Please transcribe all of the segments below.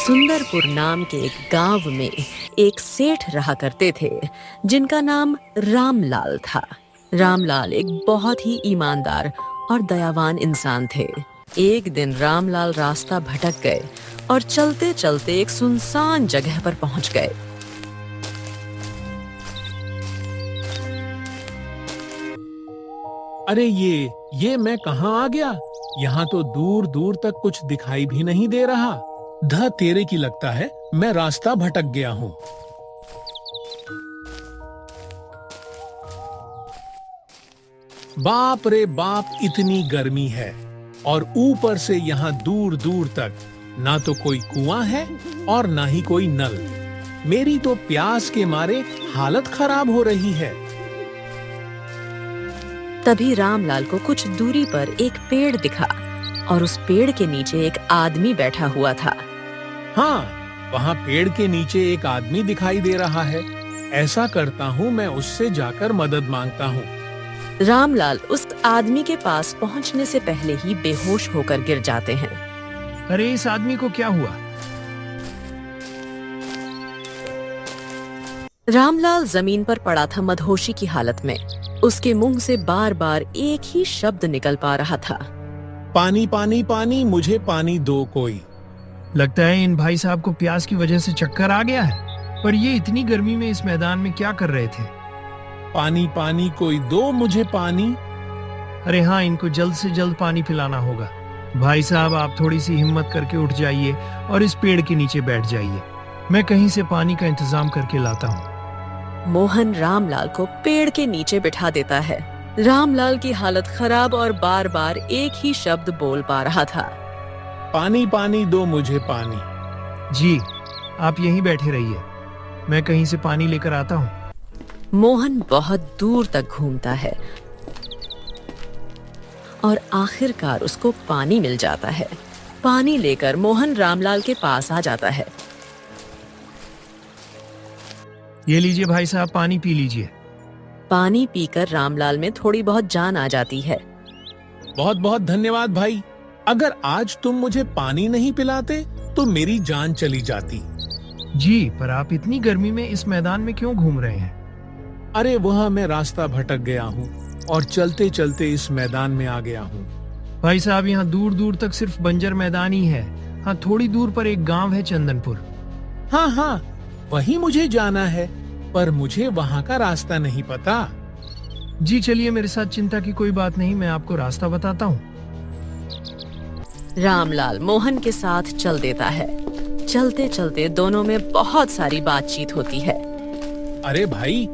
सुंदरपुर नाम के एक गांव में एक सेठ रहा करते थे जिनका नाम रामलाल था। रामलाल एक बहुत ही ईमानदार और दयावान इंसान थे। एक दिन रामलाल रास्ता भटक गए और चलते चलते एक सुनसान जगह पर पहुंच गए। अरे ये मैं कहाँ आ गया? यहाँ तो दूर दूर तक कुछ दिखाई भी नहीं दे रहा। ध तेरे की लगता है मैं रास्ता भटक गया हूँ। बाप रे बाप, इतनी गर्मी है और ऊपर से यहाँ दूर दूर तक ना तो कोई कुआं है और ना ही कोई नल। मेरी तो प्यास के मारे हालत खराब हो रही है। तभी रामलाल को कुछ दूरी पर एक पेड़ दिखा और उस पेड़ के नीचे एक आदमी बैठा हुआ था। हाँ, वहाँ पेड़ के नीचे एक आदमी दिखाई दे रहा है। ऐसा करता हूँ, मैं उससे जाकर मदद मांगता हूँ। रामलाल उस आदमी के पास पहुंचने से पहले ही बेहोश होकर गिर जाते हैं। अरे इस आदमी को क्या हुआ? रामलाल जमीन पर पड़ा था मदहोशी की हालत में। उसके मुंह से बार बार एक ही शब्द निकल पा रहा था, पानी पानी पानी, मुझे पानी दो कोई। लगता है इन भाई साहब को प्यास की वजह से चक्कर आ गया है। पर ये इतनी गर्मी में इस मैदान में क्या कर रहे थे? पानी पानी, कोई दो मुझे पानी। अरे हाँ, इनको जल्द से जल्द पानी पिलाना होगा। भाई साहब, आप थोड़ी सी हिम्मत करके उठ जाइए और इस पेड़ के नीचे बैठ जाइए। मैं कहीं से पानी का इंतजाम करके लाता हूँ। मोहन रामलाल को पेड़ के नीचे बिठा देता है। रामलाल की हालत खराब और बार बार एक ही शब्द बोल पा रहा था, पानी पानी दो मुझे पानी। जी, आप यहीं बैठे रहिए, मैं कहीं से पानी लेकर आता हूँ। मोहन बहुत दूर तक घूमता है और आखिरकार उसको पानी मिल जाता है। पानी लेकर मोहन रामलाल के पास आ जाता है। ये लीजिए भाई साहब, पानी पी लीजिए। पानी पीकर रामलाल में थोड़ी बहुत जान आ जाती है। बहुत बहुत धन्यवाद भाई। अगर आज तुम मुझे पानी नहीं पिलाते तो मेरी जान चली जाती। जी, पर आप इतनी गर्मी में इस मैदान में क्यों घूम रहे हैं? अरे वहाँ मैं रास्ता भटक गया हूँ और चलते चलते इस मैदान में आ गया हूँ। भाई साहब, यहाँ दूर दूर तक सिर्फ बंजर मैदान ही है। हाँ, थोड़ी दूर पर एक गांव है, चंदनपुर। हाँ हाँ, वहीं मुझे जाना है, पर मुझे वहाँ का रास्ता नहीं पता। जी चलिए, मेरे साथ चिंता की कोई बात नहीं, मैं आपको रास्ता बताता हूँ। रामलाल मोहन के साथ चल देता है। चलते चलते दोनों में बहुत सारी बातचीत होती है। अरे भाई,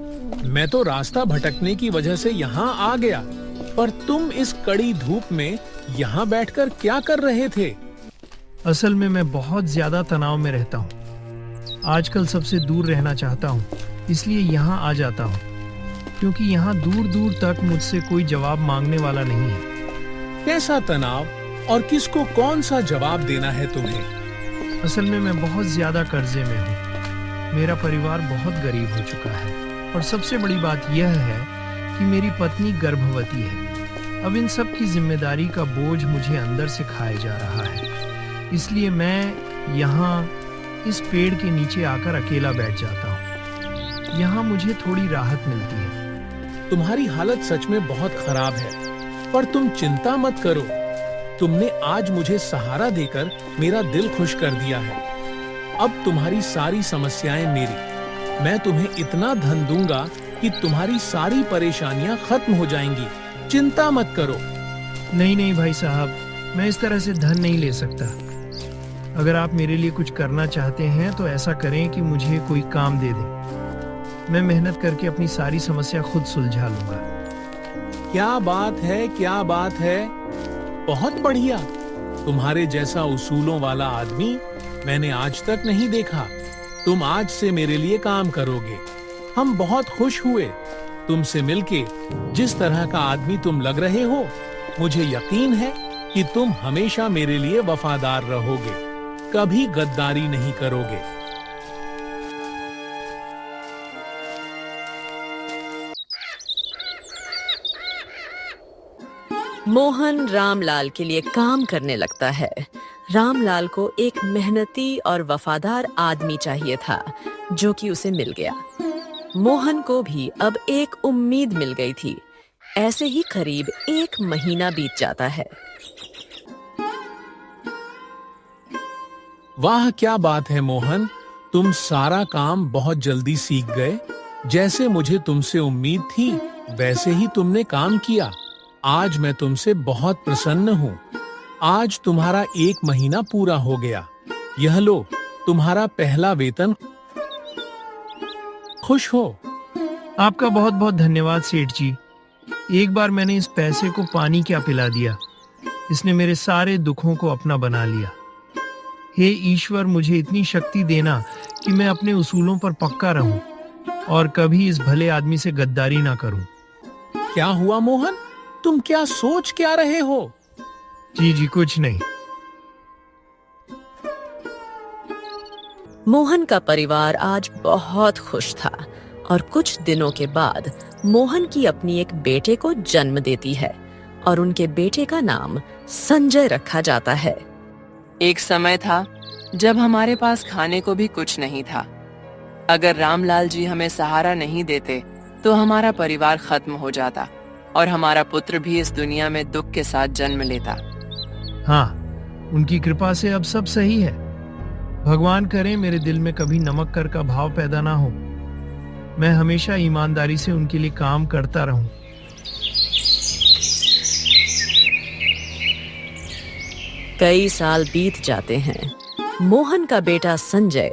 मैं तो रास्ता भटकने की वजह से यहाँ आ गया, पर तुम इस कड़ी धूप में यहाँ बैठकर क्या कर रहे थे? असल में मैं बहुत ज्यादा तनाव में रहता हूँ। आजकल सबसे दूर रहना चाहता हूँ, इसलिए यहाँ आ जाता हूँ, क्योंकि यहाँ दूर दूर तक मुझसे कोई जवाब मांगने वाला नहीं है। कैसा तनाव और किसको कौन सा जवाब देना है तुम्हें? असल में मैं बहुत ज्यादा कर्जे में हूँ। मेरा परिवार बहुत गरीब हो चुका है और सबसे बड़ी बात यह है कि मेरी पत्नी गर्भवती है। अब इन सब की जिम्मेदारी का बोझ मुझे अंदर से खाए जा रहा है। इसलिए मैं यहाँ इस पेड़ के नीचे आकर अकेला बैठ जाता हूँ। यहाँ मुझे थोड़ी राहत मिलती है। तुम्हारी हालत सच में बहुत खराब है, पर तुम चिंता मत करो। तुमने आज मुझे सहारा देकर मेरा दिल खुश कर दिया है। अब तुम्हारी सारी समस्याएं मेरी। मैं तुम्हें इतना धन दूंगा कि तुम्हारी सारी परेशानियां खत्म हो जाएंगी। चिंता मत करो। नहीं नहीं भाई साहब, मैं इस तरह से धन नहीं ले सकता। अगर आप मेरे लिए कुछ करना चाहते हैं तो ऐसा करें कि मुझे कोई काम दे दें। मैं मेहनत करके अपनी सारी समस्या खुद सुलझा लूंगा। क्या बात है, क्या बात है। बहुत बढ़िया। तुम्हारे जैसा उसूलों वाला आदमी मैंने आज तक नहीं देखा। तुम आज से मेरे लिए काम करोगे। हम बहुत खुश हुए तुमसे मिलके। जिस तरह का आदमी तुम लग रहे हो, मुझे यकीन है कि तुम हमेशा मेरे लिए वफादार रहोगे, कभी गद्दारी नहीं करोगे। मोहन रामलाल के लिए काम करने लगता है। रामलाल को एक मेहनती और वफादार आदमी चाहिए था, जो कि उसे मिल गया। मोहन को भी अब एक उम्मीद मिल गई थी। ऐसे ही करीब 1 महीना बीत जाता है। वाह, क्या बात है मोहन, तुम सारा काम बहुत जल्दी सीख गए। जैसे मुझे तुमसे उम्मीद थी, वैसे ही तुमने काम किया। आज मैं तुमसे बहुत प्रसन्न हूँ। आज तुम्हारा 1 महीना पूरा हो गया। यह लो, तुम्हारा पहला वेतन। खुश हो? आपका बहुत बहुत धन्यवाद सेठ जी। एक बार मैंने इस पैसे को पानी क्या पिला दिया। इसने मेरे सारे दुखों को अपना बना लिया। हे ईश्वर, मुझे इतनी शक्ति देना कि मैं अपने उसूलों पर पक्का रहूं और कभी इस भले आदमी से गद्दारी ना करूं। क्या हुआ मोहन? तुम क्या सोच क्या रहे हो? जी कुछ नहीं। मोहन का परिवार आज बहुत खुश था और कुछ दिनों के बाद मोहन की अपनी एक बेटे को जन्म देती है और उनके बेटे का नाम संजय रखा जाता है। एक समय था जब हमारे पास खाने को भी कुछ नहीं था। अगर रामलाल जी हमें सहारा नहीं देते तो हमारा परिवार खत्म हो जाता और हमारा पुत्र भी इस दुनिया में दुख के साथ जन्म लेता। हाँ, उनकी कृपा से अब सब सही है। भगवान करे मेरे दिल में कभी नमक कर का भाव पैदा ना हो। मैं हमेशा ईमानदारी से उनके लिए काम करता रहूं। कई साल बीत जाते हैं। मोहन का बेटा संजय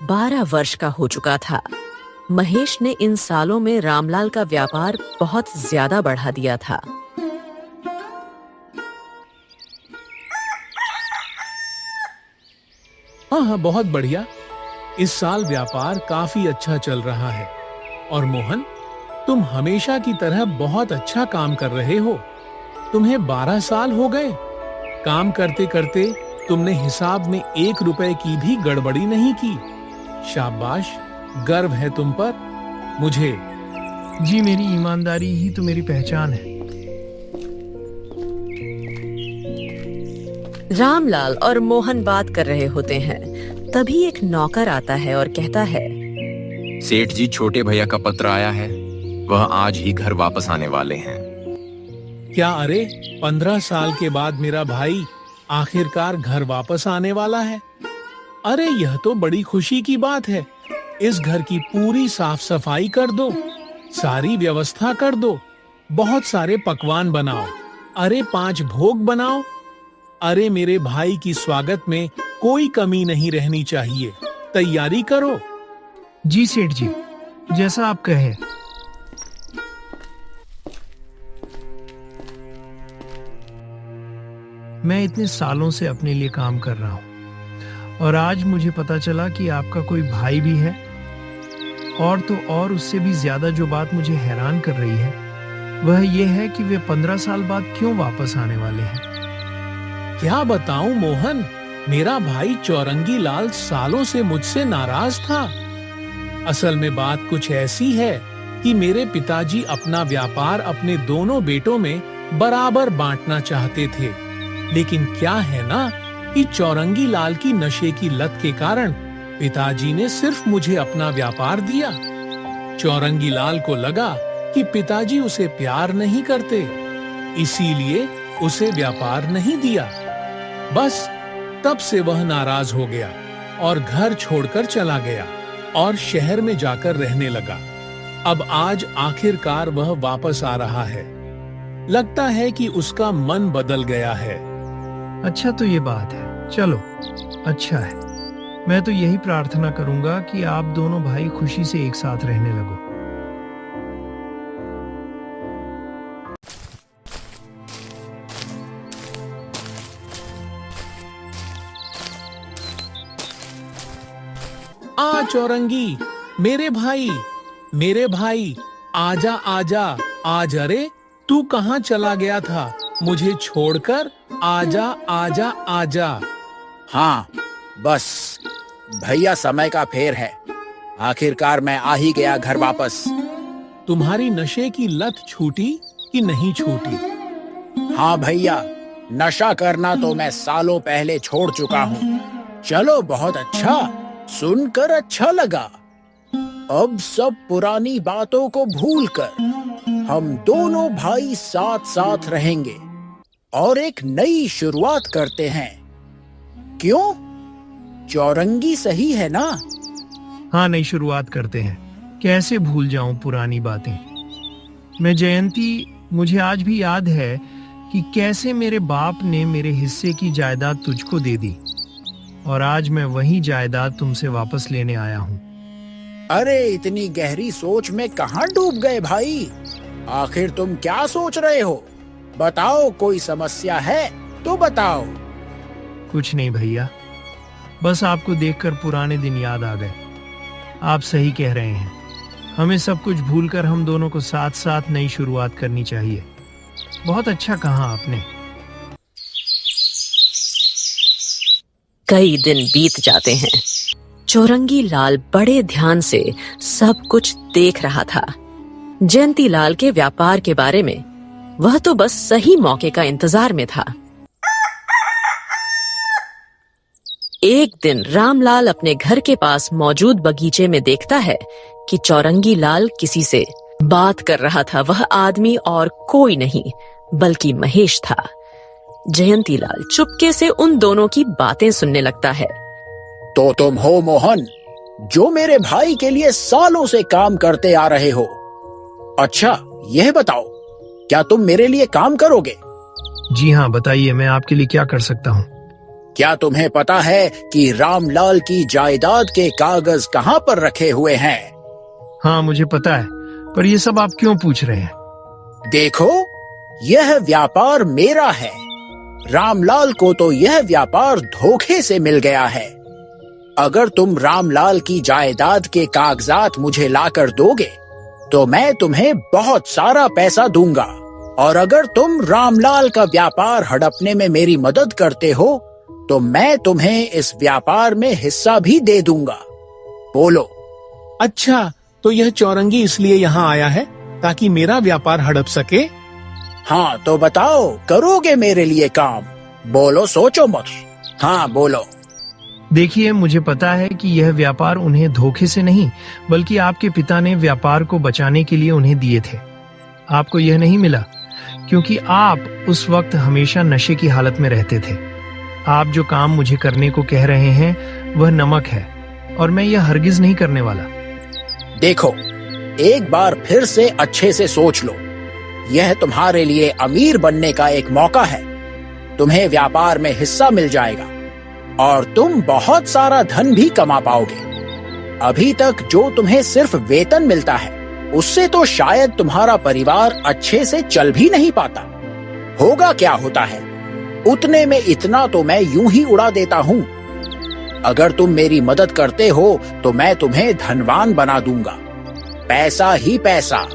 12 वर्ष का हो चुका था। महेश ने इन सालों में रामलाल का व्यापार बहुत ज्यादा बढ़ा दिया था। हाँ, बहुत बढ़िया। इस साल व्यापार काफी अच्छा चल रहा है। और मोहन, तुम हमेशा की तरह बहुत अच्छा काम कर रहे हो। तुम्हें 12 साल हो गए। काम करते करते तुमने हिसाब में 1 रुपए की भी गड़बड़ी नहीं की। शाबाश, गर्व है तुम पर मुझे। जी, मेरी ईमानदारी ही तो मेरी पहचान है। रामलाल और मोहन बात कर रहे होते हैं, तभी एक नौकर आता है और कहता है, सेठ जी, छोटे भैया का पत्र आया है। वह आज ही घर वापस आने वाले हैं। क्या? अरे, 15 साल के बाद मेरा भाई आखिरकार घर वापस आने वाला है। अरे, यह तो बड़ी खुशी की बात है। इस घर की पूरी साफ सफाई कर दो, सारी व्यवस्था कर दो, बहुत सारे पकवान बनाओ। अरे, 5 भोग बनाओ। अरे, मेरे भाई की स्वागत में कोई कमी नहीं रहनी चाहिए। तैयारी करो। जी सेठ जी, जैसा आप कहें। मैं इतने सालों से अपने लिए काम कर रहा हूं और आज मुझे पता चला कि आपका कोई भाई भी है। और तो और उससे भी ज्यादा जो बात मुझे हैरान कर रही है वह यह है कि वे 15 साल बाद क्यों वापस आने वाले हैं। क्या बताऊं मोहन, मेरा भाई चौरंगी लाल सालों से मुझसे नाराज था। असल में बात कुछ ऐसी है कि मेरे पिताजी अपना व्यापार अपने दोनों बेटों में बराबर बांटना चाहते थे। लेकिन क्या है ना कि चौरंगी लाल की नशे की लत के कारण पिताजी ने सिर्फ मुझे अपना व्यापार दिया। चौरंगी लाल को लगा कि पिताजी उसे प्यार नहीं करते, इसीलिए उसे व्यापार नहीं दिया। बस तब से वह नाराज हो गया और घर छोड़कर चला गया और शहर में जाकर रहने लगा। अब आज आखिरकार वह वापस आ रहा है। लगता है कि उसका मन बदल गया है। अच्छा, तो ये बात है। चलो, अच्छा है। मैं तो यही प्रार्थना करूंगा कि आप दोनों भाई खुशी से एक साथ रहने लगो। आ चौरंगी, मेरे भाई, आजा आजा आज। अरे, तू कहाँ चला गया था मुझे छोड़कर? आजा आजा आजा। हाँ, बस भैया, समय का फेर है। आखिरकार मैं आ ही गया घर वापस। तुम्हारी नशे की लत छूटी कि नहीं छूटी? हाँ भैया, नशा करना तो मैं सालों पहले छोड़ चुका हूँ। चलो बहुत अच्छा, सुनकर अच्छा लगा। अब सब पुरानी बातों को भूलकर हम दोनों भाई साथ साथ रहेंगे और एक नई शुरुआत करते हैं। क्यों? चौरंगी सही है ना? हाँ, नई शुरुआत करते हैं। कैसे भूल जाऊं पुरानी बातें। मैं जयंती, मुझे आज भी याद है कि कैसे मेरे बाप ने मेरे हिस्से की जायदाद तुझको दे दी और आज मैं वही जायदाद तुमसे वापस लेने आया हूँ। अरे इतनी गहरी सोच में कहाँ डूब गए भाई? आखिर तुम क्या सोच रहे हो? बताओ, कोई समस्या है तो बताओ। कुछ नहीं भैया, बस आपको देखकर पुराने दिन याद आ गए। आप सही कह रहे हैं, हमें सब कुछ भूलकर हम दोनों को साथ साथ नई शुरुआत करनी चाहिए। बहुत अच्छा कहा आपने। कई दिन बीत जाते हैं। चौरंगी लाल बड़े ध्यान से सब कुछ देख रहा था। जयंती लाल के व्यापार के बारे में वह तो बस सही मौके का इंतजार में था। एक दिन रामलाल अपने घर के पास मौजूद बगीचे में देखता है कि चौरंगी लाल किसी से बात कर रहा था। वह आदमी और कोई नहीं बल्कि महेश था। जयंती लाल चुपके से उन दोनों की बातें सुनने लगता है। तो तुम हो मोहन, जो मेरे भाई के लिए सालों से काम करते आ रहे हो। अच्छा, यह बताओ, क्या तुम मेरे लिए काम करोगे? जी हाँ, बताइए, मैं आपके लिए क्या कर सकता हूँ। क्या तुम्हें पता है कि रामलाल की जायदाद के कागज कहाँ पर रखे हुए हैं? हाँ, मुझे पता है, पर ये सब आप क्यों पूछ रहे हैं? देखो, यह व्यापार मेरा है। रामलाल को तो यह व्यापार धोखे से मिल गया है। अगर तुम रामलाल की जायदाद के कागजात मुझे लाकर दोगे तो मैं तुम्हें बहुत सारा पैसा दूंगा, और अगर तुम रामलाल का व्यापार हड़पने में मेरी मदद करते हो तो मैं तुम्हें इस व्यापार में हिस्सा भी दे दूंगा। बोलो। अच्छा, तो यह चौरंगी इसलिए यहाँ आया है ताकि मेरा व्यापार हड़प सके? हाँ, तो बताओ, करोगे मेरे लिए काम? बोलो, सोचो मत। हाँ, बोलो। देखिए, मुझे पता है कि यह व्यापार उन्हें धोखे से नहीं बल्कि आपके पिता ने व्यापार को बचाने के लिए उन्हें दिए थे। आपको यह नहीं मिला क्योंकि आप उस वक्त हमेशा नशे की हालत में रहते थे। आप जो काम मुझे करने को कह रहे हैं वह नमक है और मैं यह हरगिज नहीं करने वाला। देखो, एक बार फिर से अच्छे से सोच लो। यह तुम्हारे लिए अमीर बनने का एक मौका है। तुम्हें व्यापार में हिस्सा मिल जाएगा और तुम बहुत सारा धन भी कमा पाओगे। अभी तक जो तुम्हें सिर्फ वेतन मिलता है उससे तो शायद तुम्हारा परिवार अच्छे से चल भी नहीं पाता। होगा क्या होता है, उतने में इतना तो मैं यूं ही उड़ा देता हूँ। अगर तुम मेरी मदद करते हो तो मैं तुम्हें धनवान बना दूंगा। पैसा ही पैसा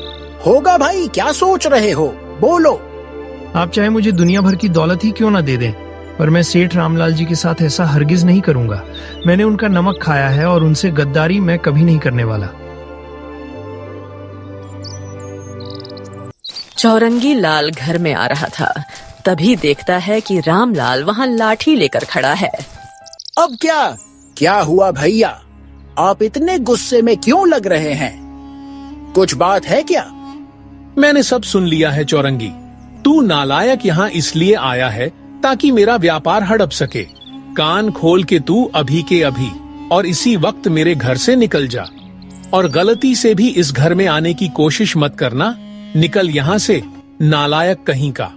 होगा भाई। क्या सोच रहे हो? बोलो। आप चाहे मुझे दुनिया भर की दौलत ही क्यों ना दे दें, पर मैं सेठ रामलाल जी के साथ ऐसा हरगिज नहीं करूंगा। मैंने उनका नमक खाया है और उनसे गद्दारी मैं कभी नहीं करने वाला। चौरंगी लाल घर में आ रहा था, तभी देखता है कि रामलाल वहां लाठी लेकर खड़ा है। अब क्या हुआ भैया? आप इतने गुस्से में क्यों लग रहे हैं? कुछ बात है क्या? मैंने सब सुन लिया है चौरंगी। तू नालायक यहाँ इसलिए आया है ताकि मेरा व्यापार हड़प सके। कान खोल के तू अभी के अभी और इसी वक्त मेरे घर से निकल जा, और गलती से भी इस घर में आने की कोशिश मत करना। निकल यहाँ से, नालायक कहीं का।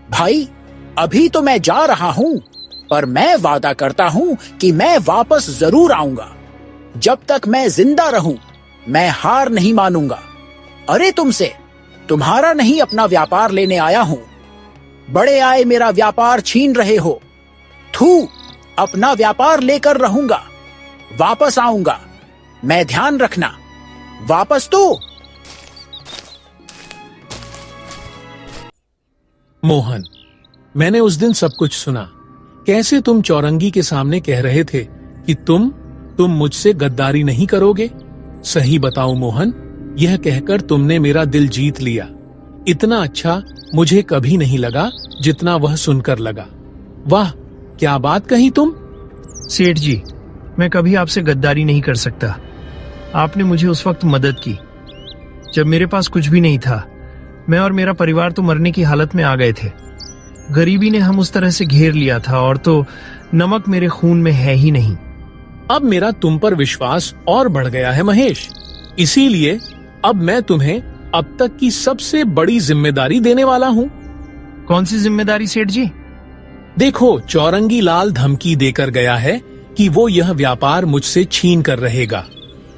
भाई, अभी तो मैं जा रहा हूँ, पर मैं वादा करता हूँ कि मैं वापस जरूर आऊंगा। जब तक मैं जिंदा रहूं, मैं हार नहीं मानूंगा। अरे तुमसे तुम्हारा नहीं, अपना व्यापार लेने आया हूं। बड़े आए मेरा व्यापार छीन रहे हो। थू, अपना व्यापार लेकर रहूंगा। वापस आऊंगा, मैं ध्यान रखना। वापस तो। मोहन, मैंने उस दिन सब कुछ सुना। कैसे तुम चौरंगी के सामने कह रहे थे कि तुम मुझसे गद्दारी नहीं करोगे। सही बताओ मोहन, यह कहकर तुमने मेरा दिल जीत लिया। इतना अच्छा मुझे कभी नहीं लगा जितना वह सुनकर लगा। वाह, क्या बात कही तुम। सेठ जी, मैं कभी आपसे गद्दारी नहीं कर सकता। आपने मुझे उस वक्त मदद की जब मेरे पास कुछ भी नहीं था। मैं और मेरा परिवार तो मरने की हालत में आ गए थे। गरीबी ने हम उस तरह से घेर लिया था, और तो नमक मेरे खून में है ही नहीं। अब मेरा तुम पर विश्वास और बढ़ गया है महेश। इसीलिए अब मैं तुम्हें अब तक की सबसे बड़ी जिम्मेदारी देने वाला हूँ। कौन सी जिम्मेदारी सेठ जी? देखो, चौरंगी लाल धमकी देकर गया है कि वो यह व्यापार मुझसे छीन कर रहेगा।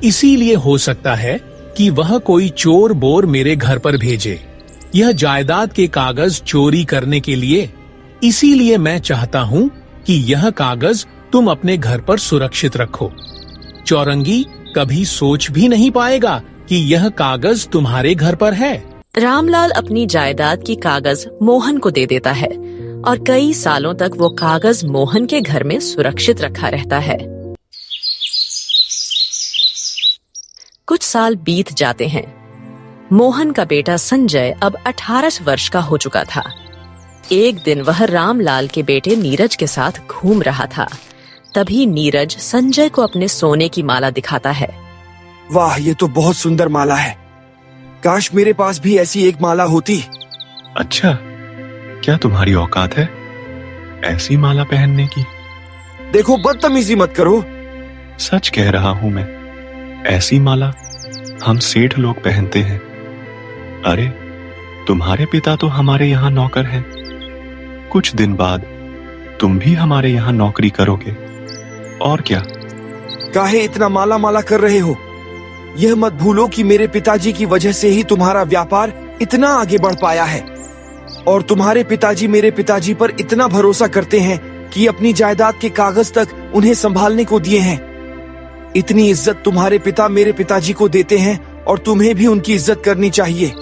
इसीलिए हो सकता है कि वह कोई चोर बोर मेरे घर पर भेजे यह जायदाद के कागज चोरी करने के लिए। इसीलिए मैं चाहता हूँ कि यह कागज तुम अपने घर पर सुरक्षित रखो। चौरंगी कभी सोच भी नहीं पाएगा कि यह कागज तुम्हारे घर पर है। रामलाल अपनी जायदाद की कागज मोहन को दे देता है और कई सालों तक वो कागज मोहन के घर में सुरक्षित रखा रहता है। कुछ साल बीत जाते हैं। मोहन का बेटा संजय अब 18 वर्ष का हो चुका था। एक दिन वह रामलाल के बेटे नीरज के साथ घूम रहा था। तभी नीरज संजय को अपने सोने की माला दिखाता है। वाह, ये तो बहुत सुंदर माला है। काश मेरे पास भी ऐसी एक माला होती। अच्छा, क्या तुम्हारी औकात है ऐसी माला पहनने की? देखो, बदतमीजी मत करो। सच कह रहा हूं मैं, ऐसी माला हम सेठ लोग पहनते हैं। अरे, तुम्हारे पिता तो हमारे यहाँ नौकर हैं। कुछ दिन बाद तुम भी हमारे यहाँ नौकरी करोगे, और क्या। काहे इतना माला माला कर रहे हो? यह मत भूलो कि मेरे पिताजी की वजह से ही तुम्हारा व्यापार इतना आगे बढ़ पाया है, और तुम्हारे पिताजी मेरे पिताजी पर इतना भरोसा करते हैं कि अपनी जायदाद के कागज तक उन्हें संभालने को दिए हैं। इतनी इज्जत तुम्हारे पिता मेरे पिताजी को देते हैं, और तुम्हें भी उनकी इज्जत करनी चाहिए।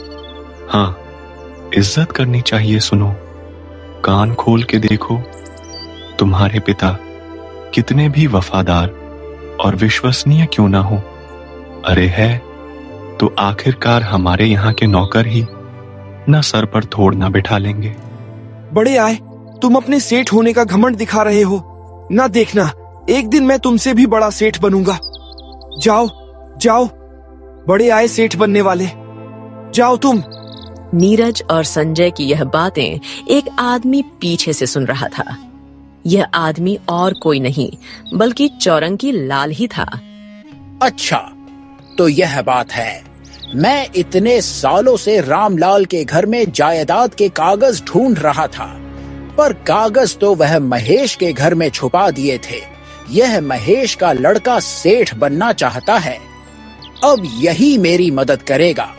हाँ, इज्जत करनी चाहिए। सुनो, कान खोल के देखो, तुम्हारे पिता कितने भी वफादार और विश्वसनीय क्यों ना हो, अरे है तो आखिरकार हमारे यहाँ के नौकर ही न सर पर थोड़ ना बिठा लेंगे। बड़े आए, तुम अपने सेठ होने का घमंड दिखा रहे हो ना। देखना, एक दिन मैं तुमसे भी बड़ा सेठ बनूंगा। जाओ जाओ, बड़े आए सेठ बनने वाले, जाओ तुम। नीरज और संजय की यह बातें एक आदमी पीछे से सुन रहा था। यह आदमी और कोई नहीं बल्कि चौरंगी लाल ही था। अच्छा, तो यह बात है। मैं इतने सालों से रामलाल के घर में जायदाद के कागज ढूंढ रहा था, पर कागज तो वह महेश के घर में छुपा दिए थे। यह महेश का लड़का सेठ बनना चाहता है। अब यही मेरी मदद करेगा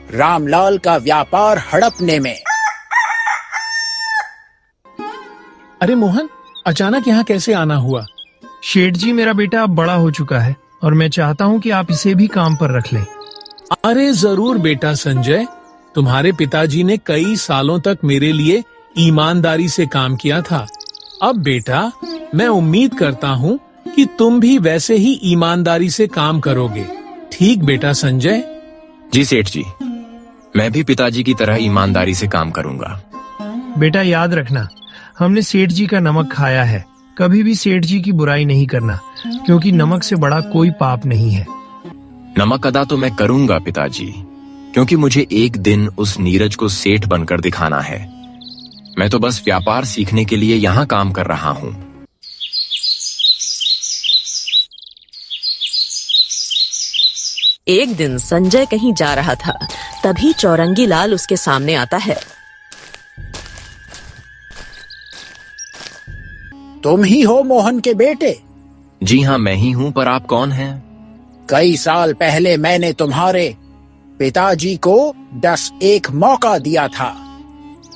रामलाल का व्यापार हड़पने में। अरे मोहन, अचानक यहाँ कैसे आना हुआ? शेठ जी, मेरा बेटा अब बड़ा हो चुका है और मैं चाहता हूँ कि आप इसे भी काम पर रख लें। अरे जरूर बेटा संजय, तुम्हारे पिताजी ने कई सालों तक मेरे लिए ईमानदारी से काम किया था। अब बेटा, मैं उम्मीद करता हूँ कि तुम भी वैसे ही ईमानदारी से काम करोगे। ठीक बेटा संजय? जी सेठ जी, मैं भी पिताजी की तरह ईमानदारी से काम करूंगा। बेटा, याद रखना, हमने सेठ जी का नमक खाया है। कभी भी सेठ जी की बुराई नहीं करना, क्योंकि नमक से बड़ा कोई पाप नहीं है। नमक अदा तो मैं करूंगा पिताजी, क्योंकि मुझे एक दिन उस नीरज को सेठ बनकर दिखाना है। मैं तो बस व्यापार सीखने के लिए यहाँ काम कर रहा हूँ। एक दिन संजय कहीं जा रहा था, तभी चौरंगी लाल उसके सामने आता है। तुम ही हो मोहन के बेटे? जी हाँ, मैं ही हूँ, पर आप कौन हैं? कई साल पहले मैंने तुम्हारे पिताजी को 10 मौका दिया था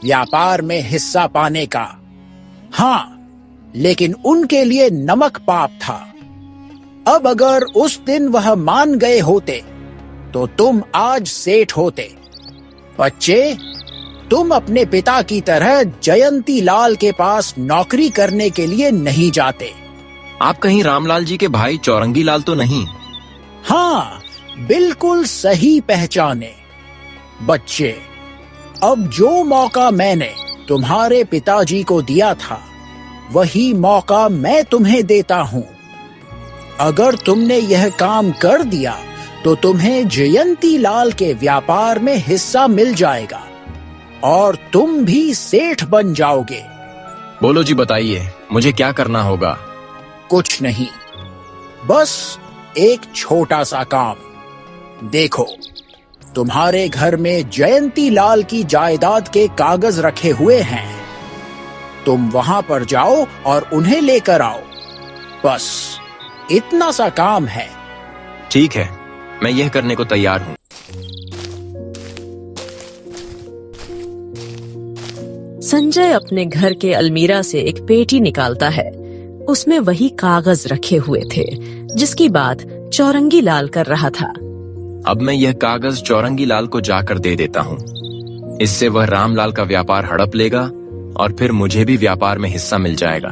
व्यापार में हिस्सा पाने का। हाँ, लेकिन उनके लिए नमक पाप था। अब अगर उस दिन वह मान गए होते तो तुम आज सेठ होते। बच्चे, तुम अपने पिता की तरह जयंती लाल के पास नौकरी करने के लिए नहीं जाते। आप कहीं रामलाल जी के भाई चौरंगी लाल तो नहीं? हाँ, बिल्कुल सही पहचाने। बच्चे, अब जो मौका मैंने तुम्हारे पिताजी को दिया था, वही मौका मैं तुम्हें देता हूं। अगर तुमने यह काम कर दिया तो तुम्हें जयंती लाल के व्यापार में हिस्सा मिल जाएगा और तुम भी सेठ बन जाओगे। बोलो जी, बताइए मुझे क्या करना होगा? कुछ नहीं, बस एक छोटा सा काम। देखो, तुम्हारे घर में जयंती लाल की जायदाद के कागज रखे हुए हैं। तुम वहां पर जाओ और उन्हें लेकर आओ। बस इतना सा काम है। ठीक है, मैं यह करने को तैयार हूं। संजय अपने घर के अलमीरा से एक पेटी निकालता है। उसमें वही कागज रखे हुए थे जिसकी बात चौरंगी लाल कर रहा था। अब मैं यह कागज चौरंगी लाल को जाकर दे देता हूँ। इससे वह रामलाल का व्यापार हड़प लेगा और फिर मुझे भी व्यापार में हिस्सा मिल जाएगा।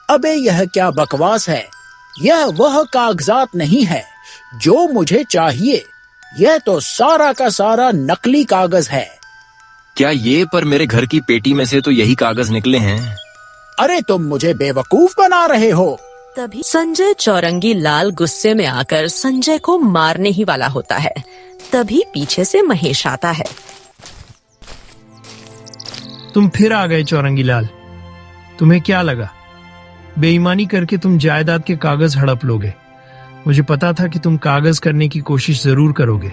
अबे यह क्या बकवास है? यह वह कागजात नहीं है जो मुझे चाहिए। यह तो सारा का सारा नकली कागज है। क्या ये पर मेरे घर की पेटी में से तो यही कागज निकले हैं? अरे तुम मुझे बेवकूफ बना रहे हो। तभी संजय चौरंगी लाल गुस्से में आकर संजय को मारने ही वाला होता है। तभी पीछे से महेश आता है। तुम फिर आ गए चौरंगी लाल। तुम्हें क्या लगा बेईमानी करके तुम जायदाद के कागज हड़प लोगे? मुझे पता था कि तुम कागज करने की कोशिश जरूर करोगे,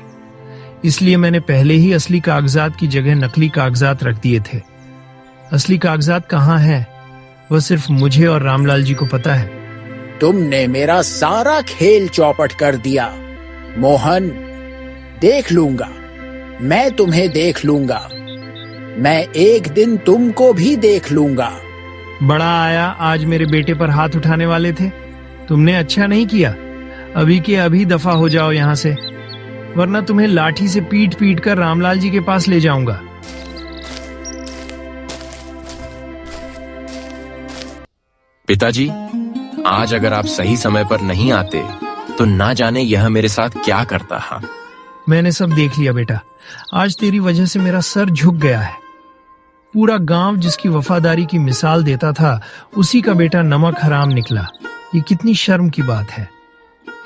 इसलिए मैंने पहले ही असली कागजात की जगह नकली कागजात रख दिए थे। असली कागजात कहाँ हैं, वह सिर्फ मुझे और रामलाल जी को पता है। तुमने मेरा सारा खेल चौपट कर दिया मोहन। देख लूंगा, मैं तुम्हें देख लूंगा। मैं एक दिन तुमको भी देख लूंगा। बड़ा आया आज मेरे बेटे पर हाथ उठाने वाले थे। तुमने अच्छा नहीं किया। अभी के अभी दफा हो जाओ यहाँ से, वरना तुम्हें लाठी से पीट पीट कर रामलाल जी के पास ले जाऊंगा। पिताजी, आज अगर आप सही समय पर नहीं आते तो ना जाने यह मेरे साथ क्या करता। हाँ, मैंने सब देख लिया बेटा। आज तेरी वजह से मेरा सर झुक गया है। पूरा गांव जिसकी वफादारी की मिसाल देता था, उसी का बेटा नमक हराम निकला। ये कितनी शर्म की बात है।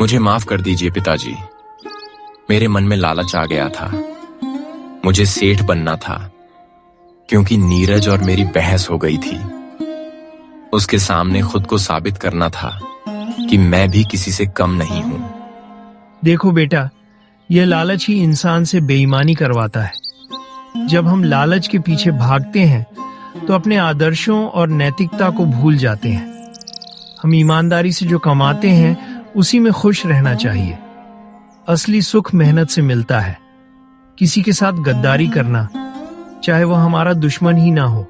मुझे माफ कर दीजिए पिताजी। मेरे मन में लालच आ गया था। मुझे सेठ बनना था, क्योंकि नीरज और मेरी बहस हो गई थी। उसके सामने खुद को साबित करना था कि मैं भी किसी से कम नहीं हूं। देखो बेटा, यह लालच ही इंसान से बेईमानी करवाता है। जब हम लालच के पीछे भागते हैं तो अपने आदर्शों और नैतिकता को भूल जाते हैं। हम ईमानदारी से जो कमाते हैं उसी में खुश रहना चाहिए। असली सुख मेहनत से मिलता है। किसी के साथ गद्दारी करना, चाहे वह हमारा दुश्मन ही ना हो,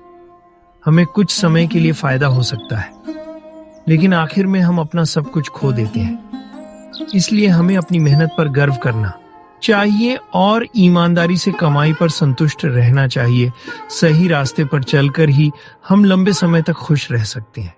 हमें कुछ समय के लिए फायदा हो सकता है, लेकिन आखिर में हम अपना सब कुछ खो देते हैं। इसलिए हमें अपनी मेहनत पर गर्व करना चाहिए और ईमानदारी से कमाई पर संतुष्ट रहना चाहिए। सही रास्ते पर चलकर ही हम लंबे समय तक खुश रह सकते हैं।